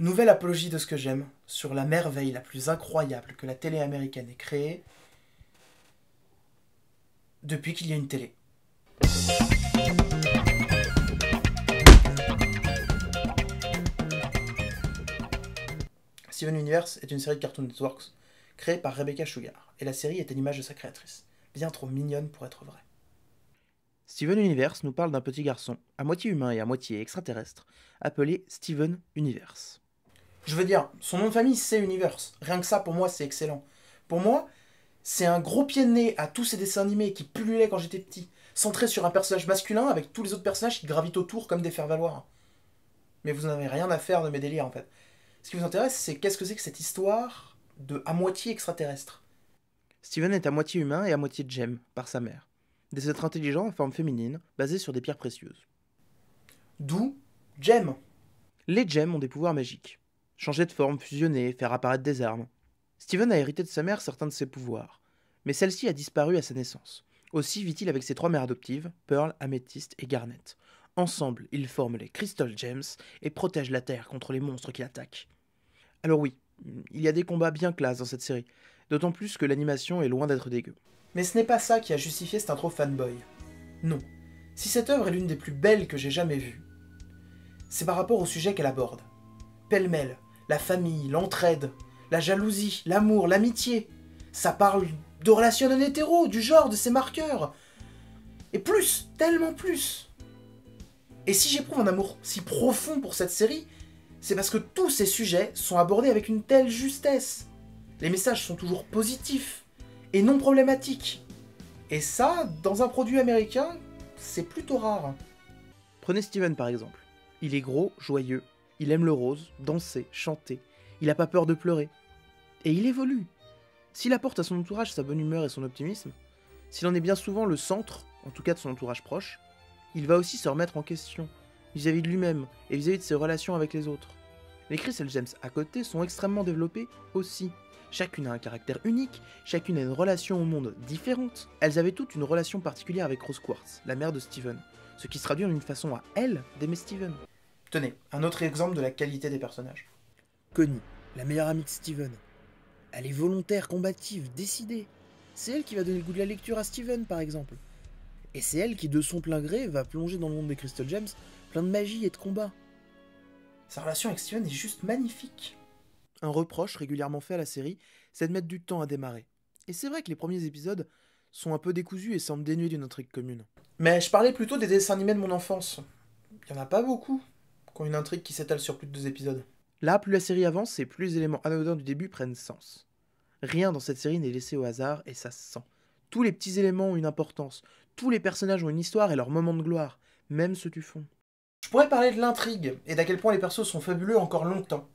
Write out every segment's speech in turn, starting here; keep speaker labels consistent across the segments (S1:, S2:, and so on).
S1: Nouvelle apologie de ce que j'aime, sur la merveille la plus incroyable que la télé américaine ait créée depuis qu'il y a une télé. Steven Universe est une série de Cartoon Network créée par Rebecca Sugar, et la série est à l'image de sa créatrice, bien trop mignonne pour être vraie. Steven Universe nous parle d'un petit garçon, à moitié humain et à moitié extraterrestre, appelé Steven Universe. Je veux dire, son nom de famille c'est Universe, rien que ça pour moi c'est excellent. Pour moi, c'est un gros pied de nez à tous ces dessins animés qui pullulaient quand j'étais petit, centré sur un personnage masculin avec tous les autres personnages qui gravitent autour comme des faire-valoir. Mais vous n'en avez rien à faire de mes délires en fait. Ce qui vous intéresse, c'est qu'est-ce que c'est que cette histoire de à moitié extraterrestre. Steven est à moitié humain et à moitié gemme, par sa mère. Des êtres intelligents en forme féminine, basés sur des pierres précieuses. D'où Gem. Les gemmes ont des pouvoirs magiques. Changer de forme, fusionner, faire apparaître des armes. Steven a hérité de sa mère certains de ses pouvoirs, mais celle-ci a disparu à sa naissance. Aussi vit-il avec ses trois mères adoptives, Pearl, Amethyst et Garnet. Ensemble, ils forment les Crystal Gems et protègent la Terre contre les monstres qui l'attaquent. Alors oui, il y a des combats bien classe dans cette série, d'autant plus que l'animation est loin d'être dégueu. Mais ce n'est pas ça qui a justifié cette intro fanboy. Non. Si cette œuvre est l'une des plus belles que j'ai jamais vues, c'est par rapport au sujet qu'elle aborde. Pêle-mêle, la famille, l'entraide, la jalousie, l'amour, l'amitié. Ça parle de relations non hétéro, du genre, de ses marqueurs. Et plus, tellement plus. Et si j'éprouve un amour si profond pour cette série, c'est parce que tous ces sujets sont abordés avec une telle justesse. Les messages sont toujours positifs et non problématiques. Et ça, dans un produit américain, c'est plutôt rare. Prenez Steven par exemple. Il est gros, joyeux, il aime le rose, danser, chanter, il a pas peur de pleurer. Et il évolue. S'il apporte à son entourage sa bonne humeur et son optimisme, s'il en est bien souvent le centre, en tout cas de son entourage proche, il va aussi se remettre en question, vis-à-vis de lui-même et vis-à-vis de ses relations avec les autres. Les Crystal Gems à côté sont extrêmement développées aussi. Chacune a un caractère unique, chacune a une relation au monde différente. Elles avaient toutes une relation particulière avec Rose Quartz, la mère de Steven, ce qui se traduit en une façon à elle d'aimer Steven. Tenez, un autre exemple de la qualité des personnages. Connie, la meilleure amie de Steven. Elle est volontaire, combative, décidée. C'est elle qui va donner le goût de la lecture à Steven, par exemple. Et c'est elle qui, de son plein gré, va plonger dans le monde des Crystal Gems, plein de magie et de combat. Sa relation avec Steven est juste magnifique. Un reproche régulièrement fait à la série, c'est de mettre du temps à démarrer. Et c'est vrai que les premiers épisodes sont un peu décousus et semblent dénués d'une intrigue commune. Mais je parlais plutôt des dessins animés de mon enfance. Il y en a pas beaucoup qui ont une intrigue qui s'étale sur plus de 2 épisodes. Là, plus la série avance et plus les éléments anodins du début prennent sens. Rien dans cette série n'est laissé au hasard et ça se sent. Tous les petits éléments ont une importance, tous les personnages ont une histoire et leur moment de gloire, même ceux du fond. Je pourrais parler de l'intrigue et d'à quel point les persos sont fabuleux encore longtemps,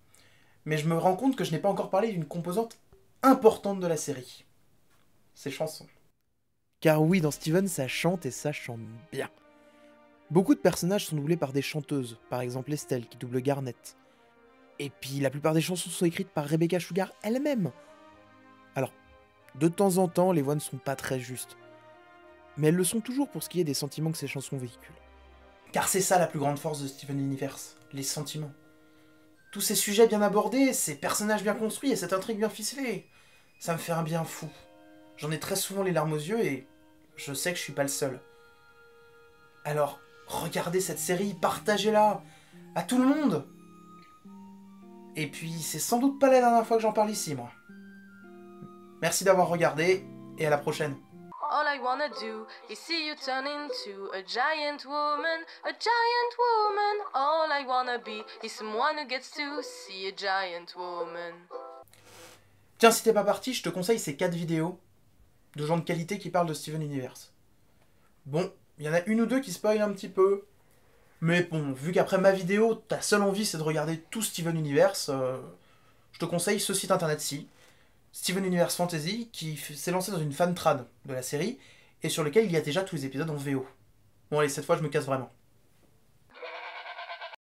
S1: mais je me rends compte que je n'ai pas encore parlé d'une composante importante de la série. Ses chansons. Car oui, dans Steven, ça chante et ça chante bien. Beaucoup de personnages sont doublés par des chanteuses, par exemple Estelle qui double Garnet. Et puis la plupart des chansons sont écrites par Rebecca Sugar elle-même. Alors, de temps en temps, les voix ne sont pas très justes. Mais elles le sont toujours pour ce qui est des sentiments que ces chansons véhiculent. Car c'est ça la plus grande force de Steven Universe, les sentiments. Tous ces sujets bien abordés, ces personnages bien construits et cette intrigue bien ficelée, ça me fait un bien fou. J'en ai très souvent les larmes aux yeux et je sais que je suis pas le seul. Alors, regardez cette série, partagez-la à tout le monde. Et puis, c'est sans doute pas la dernière fois que j'en parle ici, moi. Merci d'avoir regardé, et à la prochaine.
S2: All I wanna do is see you turn into a giant woman, a giant woman. All I wanna be is someone who gets to see a giant woman.
S1: Tiens, si t'es pas parti, je te conseille ces 4 vidéos de gens de qualité qui parlent de Steven Universe. Bon, il y en a une ou deux qui spoilent un petit peu. Mais bon, vu qu'après ma vidéo, ta seule envie c'est de regarder tout Steven Universe, je te conseille ce site internet-ci, Steven Universe Fantasy, qui s'est lancé dans une fan trad de la série, et sur lequel il y a déjà tous les épisodes en VO. Bon allez, cette fois je me casse vraiment.